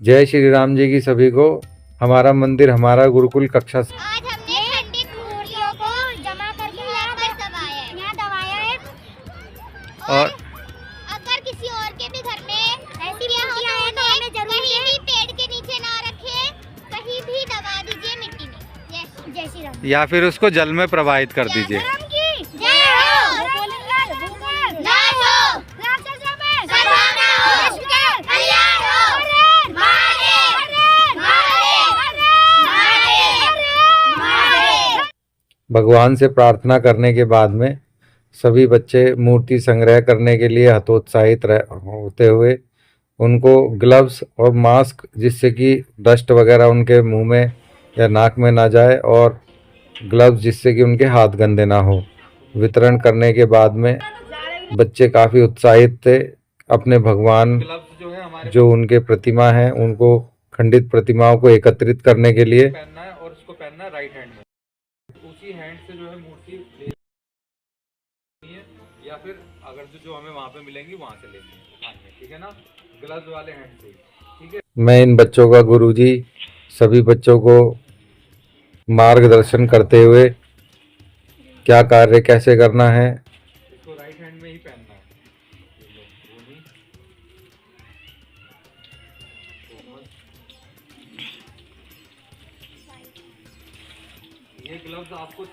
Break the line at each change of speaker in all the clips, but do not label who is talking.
जय श्री राम जी की सभी को। हमारा मंदिर हमारा गुरुकुल कक्षा
आज हमने खंडित मूर्तियों को जमा करके यहाँ दबाया है और अगर किसी और के भी घर में ऐसी मूर्तियां हैं तो हमें जरूर कहीं भी पेड़ के नीचे ना रखें, कहीं भी दबा दीजिए मिट्टी में। जय श्री राम।
या फिर उसको जल में प्रवाहित कर दीजिए। भगवान से प्रार्थना करने के बाद में सभी बच्चे मूर्ति संग्रह करने के लिए हतोत्साहित होते हुए उनको ग्लव्स और मास्क, जिससे कि डस्ट वगैरह उनके मुंह में या नाक में ना जाए, और ग्लव्स जिससे कि उनके हाथ गंदे ना हो, वितरण करने के बाद में बच्चे काफ़ी उत्साहित थे। अपने भगवान जो उनके प्रतिमा हैं उनको, खंडित प्रतिमाओं को एकत्रित करने के लिए पहनना है और उसको पहनना है राइट हैंड में। उसी हैंड से जो है मूर्ति लेनी है, या फिर अगर जो हमें वहाँ पे मिलेंगी वहाँ से लेनी है, ठीक है ना, ग्लव्स वाले हैंड से, ठीक है। मैं इन बच्चों का गुरुजी सभी बच्चों को मार्गदर्शन करते हुए क्या कार्य कैसे करना है, इसको राइट हैंड में ही पहनना है।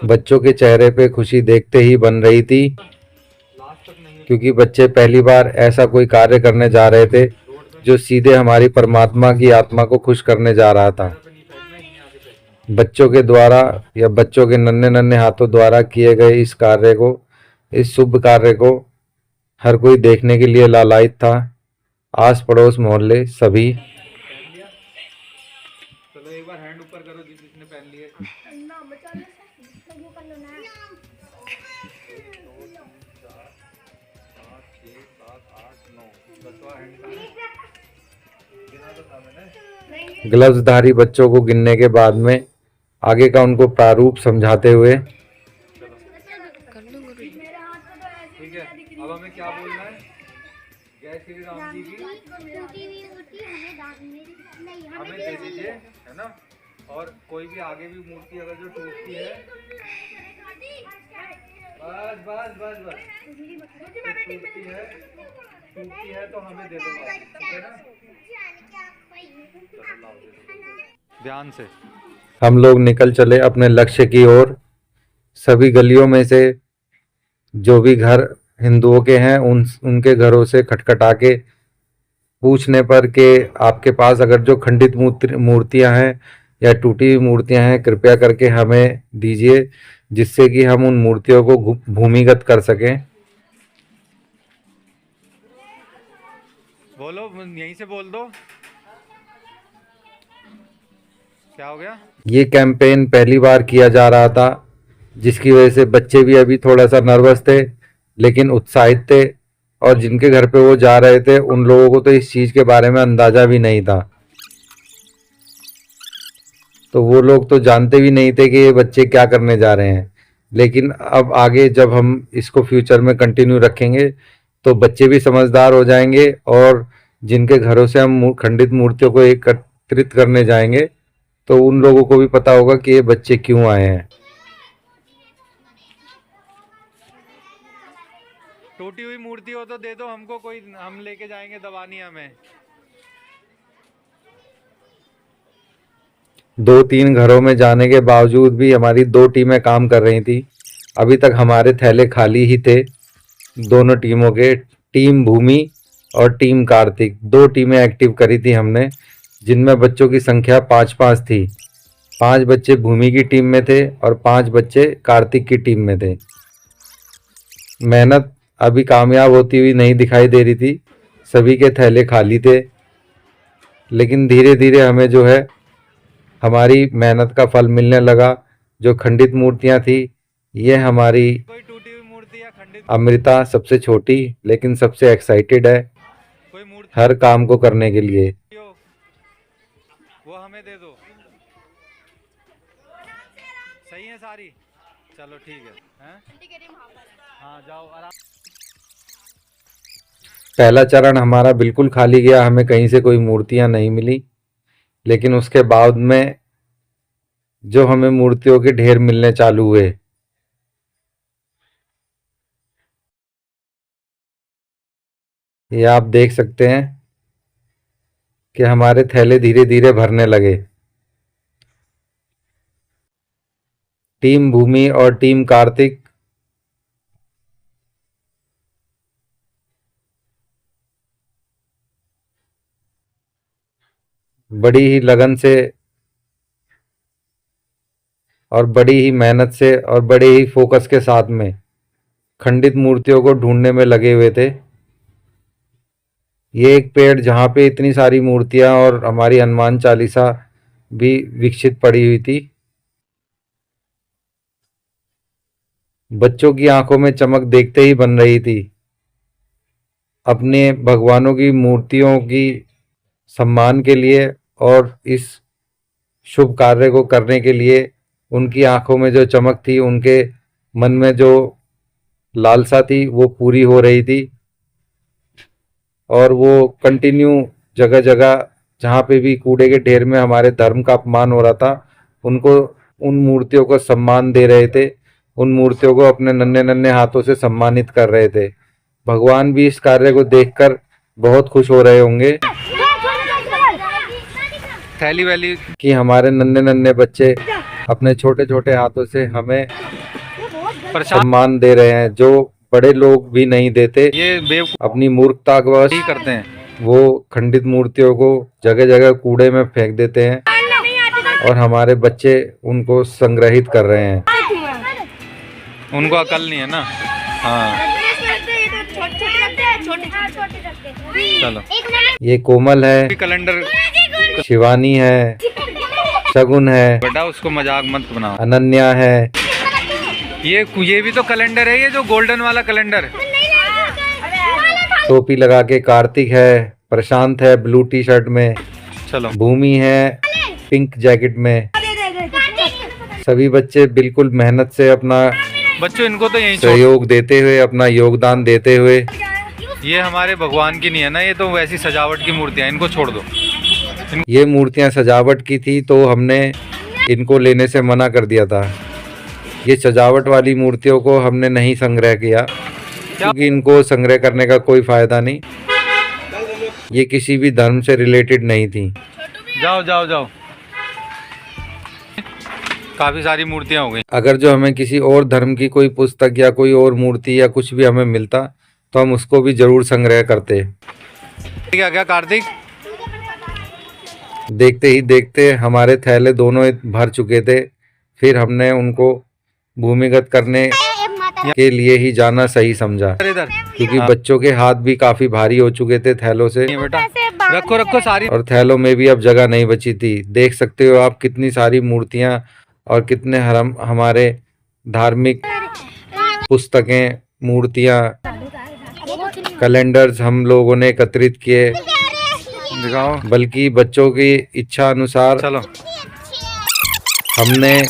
बच्चों के चेहरे पे खुशी देखते ही बन रही थी, क्योंकि बच्चे पहली बार ऐसा कोई कार्य करने जा रहे थे जो सीधे हमारी परमात्मा की आत्मा को खुश करने जा रहा था। बच्चों के द्वारा या बच्चों के नन्हे नन्हे हाथों द्वारा किए गए इस कार्य को, इस शुभ कार्य को हर कोई देखने के लिए लालायित था। आस पड़ोस मोहल्ले सभी। चलो एक बार हैंड ऊपर करो जिसने पहन लिए। ग्लव्सधारी बच्चों को गिनने के बाद में आगे का उनको प्रारूप समझाते हुए, ठीक है, अब हमें क्या बोलना है? जय श्री राम जी की हमें दे दीजिए, है ना। और कोई भी आगे भी मूर्ति अगर जो टूटती है, बस बस बस बस टूटती है तो हमें दे दो, ठीक है ना। ध्यान से हम लोग निकल चले अपने लक्ष्य की ओर। सभी गलियों में से जो भी घर हिंदुओं के हैं उनके घरों से खटखटा के पूछने पर कि आपके पास अगर जो खंडित मूर्तियां हैं या टूटी हुई मूर्तियां हैं, कृपया करके हमें दीजिए, जिससे कि हम उन मूर्तियों को भूमिगत कर सकें। बोलो, यहीं से बोल दो। क्या हो गया? ये कैंपेन पहली बार किया जा रहा था, जिसकी वजह से बच्चे भी अभी थोड़ा सा नर्वस थे, लेकिन उत्साहित थे। और जिनके घर पे वो जा रहे थे उन लोगों को तो इस चीज़ के बारे में अंदाज़ा भी नहीं था, तो वो लोग तो जानते भी नहीं थे कि ये बच्चे क्या करने जा रहे हैं। लेकिन अब आगे जब हम इसको फ्यूचर में कंटिन्यू रखेंगे तो बच्चे भी समझदार हो जाएंगे, और जिनके घरों से हम खंडित मूर्तियों को एकत्रित करने जाएंगे तो उन लोगों को भी पता होगा कि ये बच्चे क्यों आए हैं। टूटी हुई मूर्ति हो तो दे दो हमको, कोई हम लेके जाएंगे दवानी हमें। 2-3 घरों में जाने के बावजूद भी हमारी 2 टीमें काम कर रही थी। अभी तक हमारे थैले खाली ही थे दोनों टीमों के। टीम भूमि और टीम कार्तिक, 2 टीमें एक्टिव करी थी हमने, जिनमें बच्चों की संख्या 5-5 थी। 5 बच्चे भूमि की टीम में थे और 5 बच्चे कार्तिक की टीम में थे। मेहनत अभी कामयाब होती हुई नहीं दिखाई दे रही थी, सभी के थैले खाली थे, लेकिन धीरे धीरे हमें जो है हमारी मेहनत का फल मिलने लगा। जो खंडित मूर्तियां थी, ये हमारी अमृता सबसे छोटी लेकिन सबसे एक्साइटेड है हर काम को करने के लिए। वो हमें दे दो। सही है सारी? चलो ठीक है, हाँ जाओ आराम। पहला चरण हमारा बिल्कुल खाली गया, हमें कहीं से कोई मूर्तियां नहीं मिली। लेकिन उसके बाद में जो हमें मूर्तियों के ढेर मिलने चालू हुए। ये आप देख सकते हैं कि हमारे थैले धीरे धीरे भरने लगे। टीम भूमि और टीम कार्तिक बड़ी ही लगन से और बड़ी ही मेहनत से और बड़े ही फोकस के साथ में खंडित मूर्तियों को ढूंढने में लगे हुए थे। ये एक पेड़ जहाँ पे इतनी सारी मूर्तियां और हमारी हनुमान चालीसा भी विकसित पड़ी हुई थी। बच्चों की आंखों में चमक देखते ही बन रही थी। अपने भगवानों की मूर्तियों की सम्मान के लिए और इस शुभ कार्य को करने के लिए उनकी आंखों में जो चमक थी, उनके मन में जो लालसा थी, वो पूरी हो रही थी। और वो कंटिन्यू जगह जगह जहाँ पे भी कूड़े के ढेर में हमारे धर्म का अपमान हो रहा था, उनको उन मूर्तियों को सम्मान दे रहे थे। उन मूर्तियों को अपने नन्हे नन्हे हाथों से सम्मानित कर रहे थे। भगवान भी इस कार्य को देखकर बहुत खुश हो रहे होंगे
थैली वैली
कि हमारे नन्हे नन्हे बच्चे अपने छोटे छोटे हाथों से हमें
प्रसाद
सम्मान दे रहे हैं, जो बड़े लोग भी नहीं देते।
ये बेवकूफ
अपनी मूर्खतावश
ही करते हैं।
वो खंडित मूर्तियों को जगह जगह कूड़े में फेंक देते हैं और हमारे बच्चे उनको संग्रहित कर रहे हैं।
उनको अकल नहीं है ना। हाँ चलो,
ये कोमल है,
कैलेंडर
शिवानी है, शगुन है,
बेटा उसको मजाक मत बनाओ।
अनन्या है,
ये भी तो कैलेंडर है, ये जो गोल्डन वाला कैलेंडर।
टोपी लगा के कार्तिक है, प्रशांत है ब्लू टी शर्ट में,
चलो
भूमि है पिंक जैकेट में। सभी बच्चे बिल्कुल मेहनत से अपना
बच्चों, इनको तो यही छोड़।
सहयोग देते हुए, अपना योगदान देते हुए।
ये हमारे भगवान की नहीं है ना, ये तो वैसी सजावट की मूर्तियां, इनको छोड़ दो।
ये मूर्तियां सजावट की थी तो हमने इनको लेने से मना कर दिया था। ये सजावट वाली मूर्तियों को हमने नहीं संग्रह किया क्योंकि इनको संग्रह करने का कोई फायदा नहीं। ये किसी भी धर्म से रिलेटेड नहीं थी।
जाओ जाओ जाओ, काफी सारी मूर्तियां हो गई।
अगर जो हमें किसी और धर्म की कोई पुस्तक या कोई और मूर्ति या कुछ भी हमें मिलता तो हम उसको भी जरूर संग्रह करते।
क्या क्या कार्तिक?
देखते ही देखते हमारे थैले दोनों भर चुके थे। फिर हमने उनको भूमिगत करने के लिए ही जाना सही समझा,
इधर
क्योंकि बच्चों के हाथ भी काफी भारी हो चुके थे थैलों से,
ये बेटा रखो रखो सारी।
और थैलों में भी अब जगह नहीं बची थी। देख सकते हो आप कितनी सारी मूर्तियां और कितने हमारे धार्मिक पुस्तकें, मूर्तियां, कैलेंडर्स हम लोगों ने एकत्रित किए।
दिखाओ,
बल्कि बच्चों की इच्छा अनुसार
चलो
हमने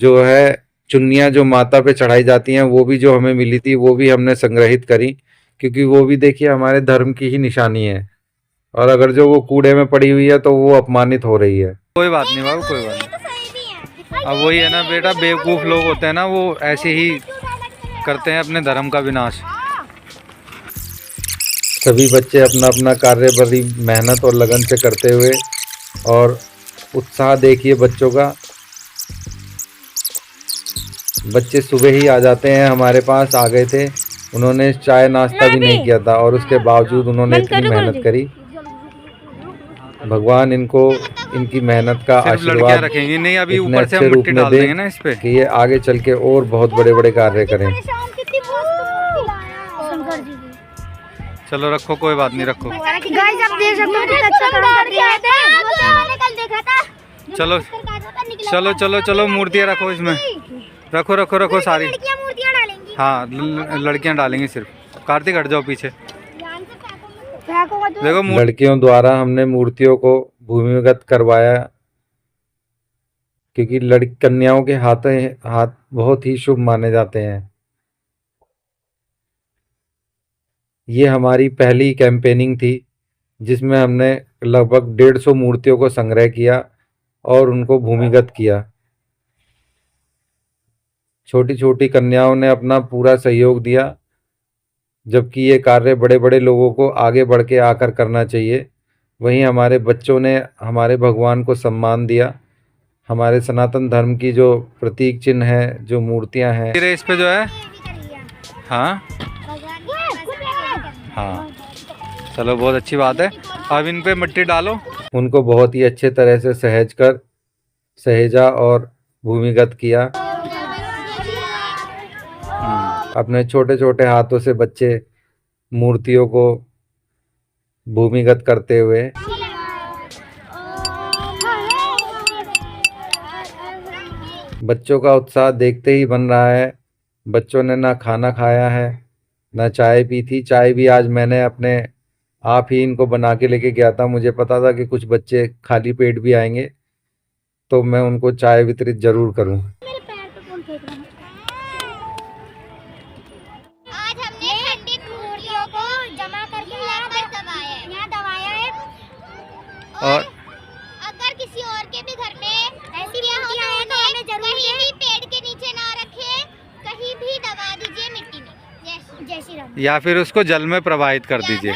जो है चुन्नियाँ जो माता पे चढ़ाई जाती हैं वो भी जो हमें मिली थी वो भी हमने संग्रहित करी, क्योंकि वो भी देखिए हमारे धर्म की ही निशानी है। और अगर जो वो कूड़े में पड़ी हुई है तो वो अपमानित हो रही है।
कोई बात नहीं बाबू, कोई बात नहीं। अब वही है ना बेटा, बेवकूफ लोग होते हैं ना, वो ऐसे ही करते हैं अपने धर्म का विनाश।
सभी बच्चे अपना अपना कार्य बड़ी मेहनत और लगन से करते हुए, और उत्साह देखिए बच्चों का। बच्चे सुबह ही आ जाते हैं, हमारे पास आ गए थे। उन्होंने चाय नाश्ता भी नहीं किया था और उसके बावजूद उन्होंने इतनी मेहनत करी। भगवान इनको इनकी मेहनत का
सिर्फ लड़कियां
आशीर्वाद
रखेंगी नहीं, अभी
इतने
ऊपर से
अच्छे
हम
रूप
मिट्टी
में
डाल
दे
देंगे ना इस पे।
कि ये आगे चल के और बहुत बड़े बड़े कार्य करें।
चलो रखो, कोई बात नहीं, रखो।
गाइस आप देख सकते हो कितना अच्छा काम कर रही है। मैंने कल देखा था।
चलो चलो चलो चलो, मूर्तियाँ रखो इसमें, रखो रखो रखो सारी।
लड़कियां मूर्तियां डालेंगी।
हाँ लड़कियां डालेंगी सिर्फ। कार्तिक हट जाओ पीछे,
फेंकोगा तो
देखो
लड़कियों द्वारा हमने मूर्तियों को भूमिगत करवाया, क्योंकि लड़की कन्याओं के हाथ बहुत ही शुभ माने जाते हैं। ये हमारी पहली कैंपेनिंग थी जिसमें हमने लगभग 150 मूर्तियों को संग्रह किया और उनको भूमिगत किया। छोटी छोटी कन्याओं ने अपना पूरा सहयोग दिया, जबकि ये कार्य बड़े बड़े लोगों को आगे बढ़ के आकर करना चाहिए। वहीं हमारे बच्चों ने हमारे भगवान को सम्मान दिया। हमारे सनातन धर्म की जो प्रतीक चिन्ह है, जो मूर्तियां हैं,
फिर इस पे जो है, हाँ
भगवान की
हाँ, चलो बहुत अच्छी बात है। अब इन पे मिट्टी डालो।
उनको बहुत ही अच्छे तरह से सहेजा और भूमिगत किया। अपने छोटे छोटे हाथों से बच्चे मूर्तियों को भूमिगत करते हुए बच्चों का उत्साह देखते ही बन रहा है। बच्चों ने ना खाना खाया है, ना चाय पी थी। चाय भी आज मैंने अपने आप ही इनको बना के लेके गया था। मुझे पता था कि कुछ बच्चे खाली पेट भी आएंगे, तो मैं उनको चाय वितरित जरूर करूं।
आज हमने खंडित मूर्तियों को जमा करके यहाँ दबाया है।
और
अगर किसी और के भी घर में ऐसी मूर्तियां हैं तो हमें जरूर कहीं भी पेड़ के नीचे ना रखें, कहीं भी दबा दीजिए मिट्टी में। जय श्री राम।
या फिर उसको जल में प्रवाहित कर दीजिए।